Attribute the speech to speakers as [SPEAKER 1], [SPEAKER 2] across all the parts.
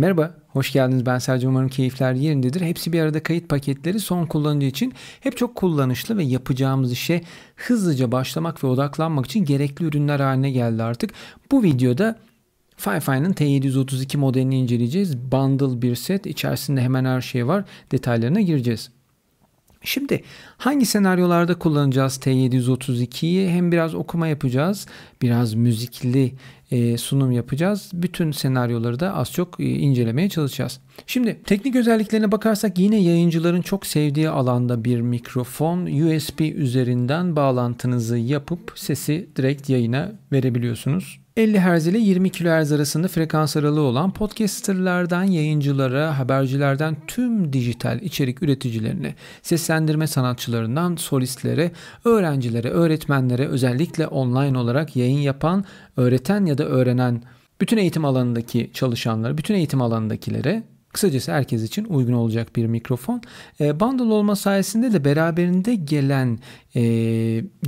[SPEAKER 1] Merhaba, hoş geldiniz. Ben Sercan, umarım keyifler yerindedir. Hepsi bir arada kayıt paketleri son kullanıcı için hep çok kullanışlı ve yapacağımız işe hızlıca başlamak ve odaklanmak için gerekli ürünler haline geldi artık. Bu videoda Fify'nin T732 modelini inceleyeceğiz. Bundle bir set, içerisinde hemen her şey var. Detaylarına gireceğiz. Şimdi hangi senaryolarda kullanacağız T732'yi? Hem biraz okuma yapacağız, biraz müzikli sunum yapacağız. Bütün senaryoları da az çok incelemeye çalışacağız. Şimdi teknik özelliklerine bakarsak yine yayıncıların çok sevdiği alanda bir mikrofon. USB üzerinden bağlantınızı yapıp sesi direkt yayına verebiliyorsunuz. 50 Hz ile 20 kHz arasında frekans aralığı olan podcasterlardan yayıncılara, habercilerden tüm dijital içerik üreticilerine, seslendirme sanatçılarından solistlere, öğrencilere, öğretmenlere, özellikle online olarak yayın yapan, öğreten ya da öğrenen bütün eğitim alanındaki çalışanlara, bütün eğitim alanındakilere, kısacası herkes için uygun olacak bir mikrofon. Bundle olma sayesinde de beraberinde gelen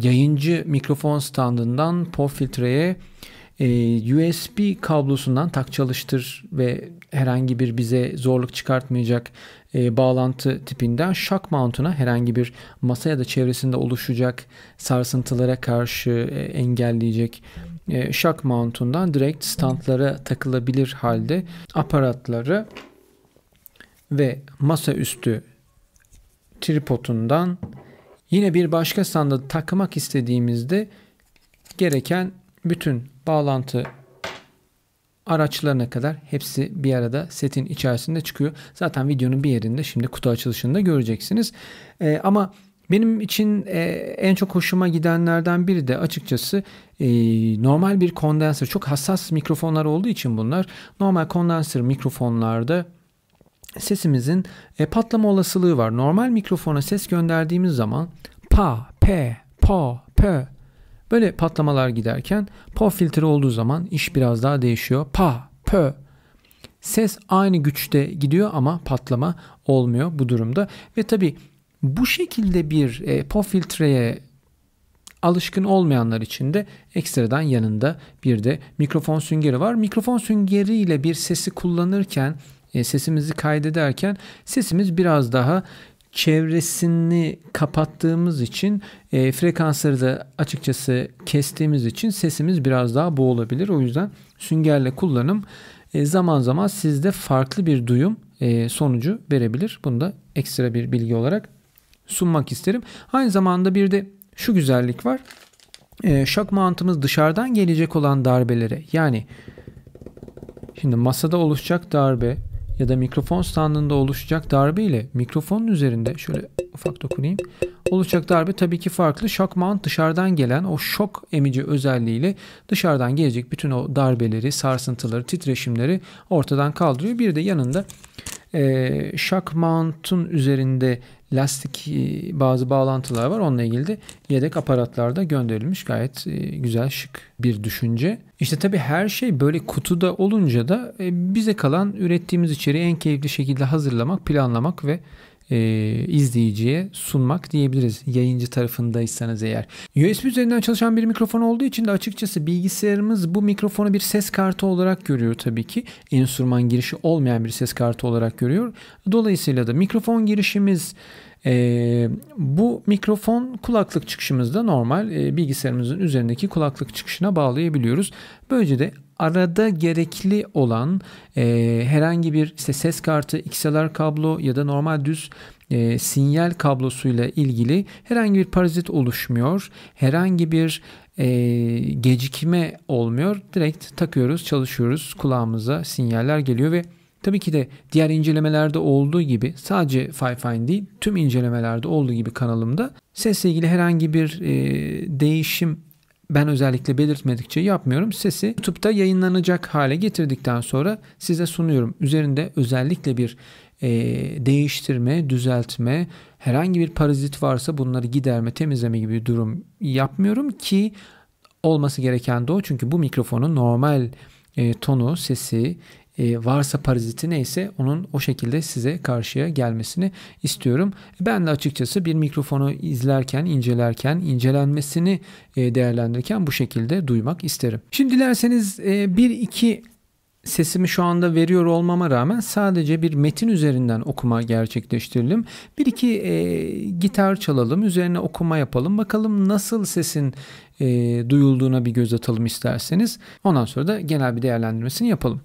[SPEAKER 1] yayıncı mikrofon standından pop filtreye, USB kablosundan tak çalıştır ve herhangi bir bize zorluk çıkartmayacak bağlantı tipinden shock mount'una, herhangi bir masa ya da çevresinde oluşacak sarsıntılara karşı engelleyecek shock mount'undan direkt standlara takılabilir halde aparatları ve masaüstü tripodundan yine bir başka standa takmak istediğimizde gereken bütün bağlantı araçlarına kadar hepsi bir arada setin içerisinde çıkıyor. Zaten videonun bir yerinde şimdi kutu açılışında göreceksiniz. Ama benim için en çok hoşuma gidenlerden biri de açıkçası normal bir kondenser. Çok hassas mikrofonlar olduğu için bunlar. Normal kondenser mikrofonlarda sesimizin patlama olasılığı var. Normal mikrofona ses gönderdiğimiz zaman pa, pe, po, pö böyle patlamalar giderken pop filtre olduğu zaman iş biraz daha değişiyor. Pa, pö. Ses aynı güçte gidiyor ama patlama olmuyor bu durumda. Ve tabii bu şekilde bir pop filtreye alışkın olmayanlar için de ekstradan yanında bir de mikrofon süngeri var. Mikrofon süngeriyle bir sesi kullanırken, sesimizi kaydederken sesimiz biraz daha çevresini kapattığımız için, frekansları da açıkçası kestiğimiz için sesimiz biraz daha boğulabilir. O yüzden süngerle kullanım zaman zaman sizde farklı bir duyum sonucu verebilir. Bunu da ekstra bir bilgi olarak sunmak isterim. Aynı zamanda bir de şu güzellik var. Shock mount'ımız dışarıdan gelecek olan darbelere, yani şimdi masada oluşacak darbe ya da mikrofon standında oluşacak darbe ile mikrofonun üzerinde şöyle ufak dokunayım, oluşacak darbe tabii ki farklı. Shock mount dışarıdan gelen o şok emici özelliğiyle dışarıdan gelecek bütün o darbeleri, sarsıntıları, titreşimleri ortadan kaldırıyor. Bir de yanında shock mount'un üzerinde lastik bazı bağlantılar var. Onunla ilgili de yedek aparatlar da gönderilmiş. Gayet güzel, şık bir düşünce. İşte tabii her şey böyle kutuda olunca da bize kalan ürettiğimiz içeriği en keyifli şekilde hazırlamak, planlamak ve izleyiciye sunmak diyebiliriz. Yayıncı tarafındaysanız eğer. USB üzerinden çalışan bir mikrofon olduğu için de açıkçası bilgisayarımız bu mikrofonu bir ses kartı olarak görüyor tabii ki. Enstrüman girişi olmayan bir ses kartı olarak görüyor. Dolayısıyla da mikrofon girişimiz, bu mikrofon kulaklık çıkışımızda normal bilgisayarımızın üzerindeki kulaklık çıkışına bağlayabiliyoruz. Böylece de arada gerekli olan herhangi bir ses kartı, XLR kablo ya da normal düz sinyal kablosuyla ilgili herhangi bir parazit oluşmuyor. Herhangi bir gecikme olmuyor. Direkt takıyoruz, çalışıyoruz. Kulağımıza sinyaller geliyor ve tabii ki de diğer incelemelerde olduğu gibi, sadece Fify değil, tüm incelemelerde olduğu gibi kanalımda sesle ilgili herhangi bir değişim ben özellikle belirtmedikçe yapmıyorum. Sesi YouTube'da yayınlanacak hale getirdikten sonra size sunuyorum. Üzerinde özellikle bir değiştirme, düzeltme, herhangi bir parazit varsa bunları giderme, temizleme gibi bir durum yapmıyorum ki olması gereken de o. Çünkü bu mikrofonun normal tonu, sesi, varsa paraziti neyse onun o şekilde size karşıya gelmesini istiyorum. Ben de açıkçası bir mikrofonu izlerken, incelerken, incelenmesini değerlendirirken bu şekilde duymak isterim. Şimdi dilerseniz bir iki sesimi şu anda veriyor olmama rağmen sadece bir metin üzerinden okuma gerçekleştirelim. Bir iki gitar çalalım, üzerine okuma yapalım. Bakalım nasıl sesin duyulduğuna bir göz atalım isterseniz. Ondan sonra da genel bir değerlendirmesini yapalım.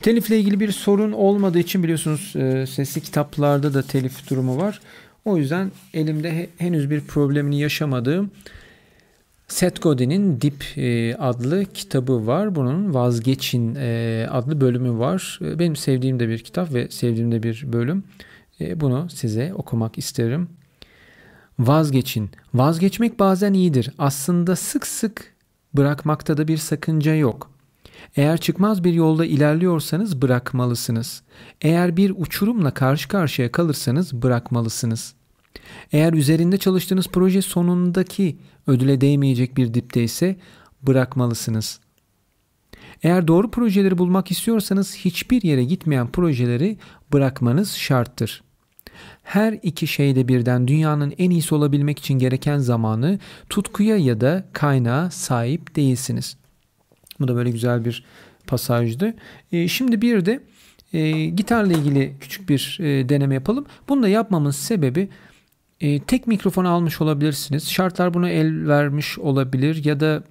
[SPEAKER 1] Telifle ilgili bir sorun olmadığı için biliyorsunuz sesli kitaplarda da telif durumu var. O yüzden elimde henüz bir problemini yaşamadığım Seth Godin'in Dip adlı kitabı var. Bunun Vazgeçin adlı bölümü var. Benim sevdiğim de bir kitap ve sevdiğim de bir bölüm. Bunu size okumak isterim. Vazgeçin. Vazgeçmek bazen iyidir. Aslında sık sık bırakmakta da bir sakınca yok. Eğer çıkmaz bir yolda ilerliyorsanız bırakmalısınız. Eğer bir uçurumla karşı karşıya kalırsanız bırakmalısınız. Eğer üzerinde çalıştığınız proje sonundaki ödüle değmeyecek bir dipte ise bırakmalısınız. Eğer doğru projeleri bulmak istiyorsanız hiçbir yere gitmeyen projeleri bırakmanız şarttır. Her iki şeyde birden dünyanın en iyisi olabilmek için gereken zamanı, tutkuya ya da kaynağa sahip değilsiniz. Bu da böyle güzel bir pasajdı. Şimdi bir de gitarla ilgili küçük bir deneme yapalım. Bunu da yapmamın sebebi tek mikrofon almış olabilirsiniz. Şartlar buna el vermiş olabilir ya da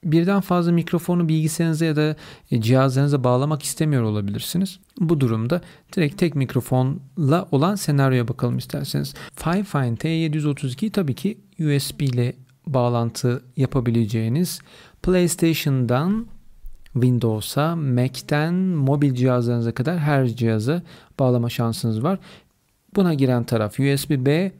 [SPEAKER 1] birden fazla mikrofonu bilgisayarınıza ya da cihazlarınıza bağlamak istemiyor olabilirsiniz. Bu durumda direkt tek mikrofonla olan senaryoya bakalım isterseniz. Fifine T732 tabii ki USB ile bağlantı yapabileceğiniz, PlayStation'dan Windows'a, Mac'ten mobil cihazlarınıza kadar her cihaza bağlama şansınız var. Buna giren taraf USB-B,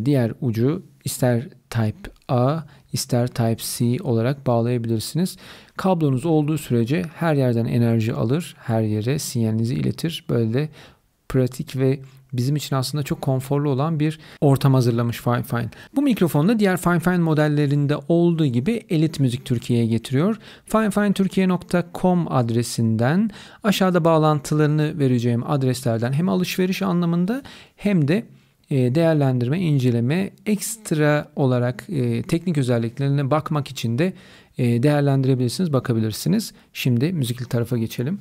[SPEAKER 1] diğer ucu ister Type A ister Type-C olarak bağlayabilirsiniz. Kablonuz olduğu sürece her yerden enerji alır, her yere sinyalinizi iletir. Böyle de pratik ve bizim için aslında çok konforlu olan bir ortam hazırlamış Fifine. Bu mikrofonu da diğer Fifine modellerinde olduğu gibi Elit Müzik Türkiye'ye getiriyor. finefineturkiye.com adresinden aşağıda bağlantılarını vereceğim adreslerden hem alışveriş anlamında hem de değerlendirme, inceleme, ekstra olarak teknik özelliklerine bakmak için de değerlendirebilirsiniz, bakabilirsiniz. Şimdi müzikli tarafa geçelim.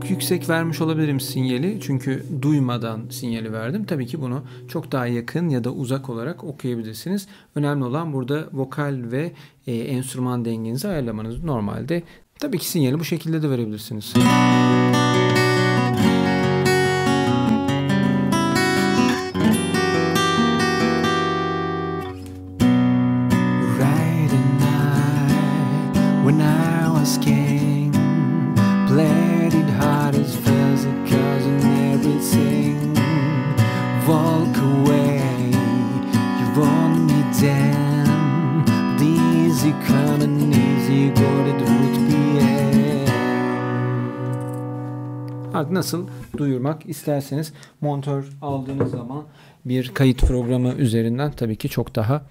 [SPEAKER 1] Yüksek vermiş olabilirim sinyali çünkü duymadan sinyali verdim. Tabii ki bunu çok daha yakın ya da uzak olarak okuyabilirsiniz. Önemli olan burada vokal ve enstrüman dengenizi ayarlamanız. Normalde tabii ki sinyali bu şekilde de verebilirsiniz. Walk away, you want me down, but easy come and easy go, it would be Artık nasıl duyurmak isterseniz monitör aldığınız zaman bir kayıt programı üzerinden tabii ki çok daha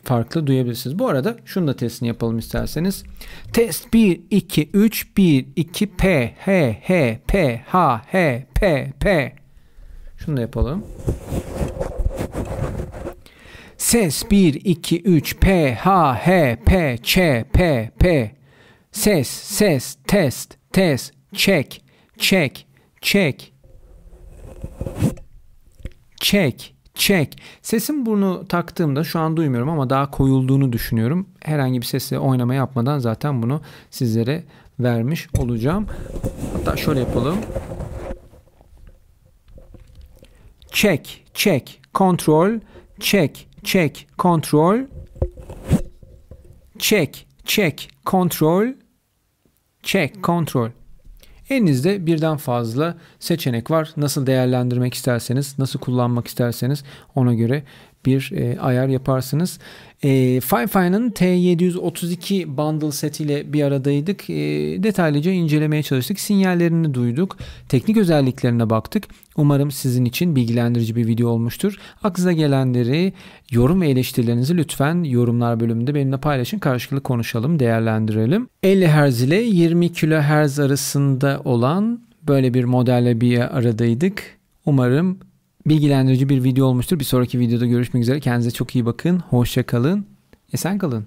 [SPEAKER 1] farklı duyabilirsiniz. Bu arada şunu da testini yapalım isterseniz. Test 1, 2, 3, 1, 2, P, H, H, P, H, H, P, P. Şunu da yapalım. Ses 1, 2, 3, P, H, H, P, Ç, P, P. Ses, ses, test, test, check, check, check. Check, check. Sesim bunu taktığımda şu an duymuyorum ama daha koyulduğunu düşünüyorum. Herhangi bir sesle oynama yapmadan zaten bunu sizlere vermiş olacağım. Hatta şöyle yapalım. check, check, control, check, check, control, check, check, control, check, control. Elinizde birden fazla seçenek var. Nasıl değerlendirmek isterseniz, nasıl kullanmak isterseniz ona göre bir ayar yaparsınız. Fify'nin T732 bundle setiyle bir aradaydık. Detaylıca incelemeye çalıştık. Sinyallerini duyduk. Teknik özelliklerine baktık. Umarım sizin için bilgilendirici bir video olmuştur. Aklınıza gelenleri, yorum ve eleştirilerinizi lütfen yorumlar bölümünde benimle paylaşın. Karşılıklı konuşalım, değerlendirelim. 50 Hz ile 20 kHz arasında olan böyle bir modelle bir aradaydık. Umarım bilgilendirici bir video olmuştur. Bir sonraki videoda görüşmek üzere. Kendinize çok iyi bakın. Hoşça kalın. Esen kalın.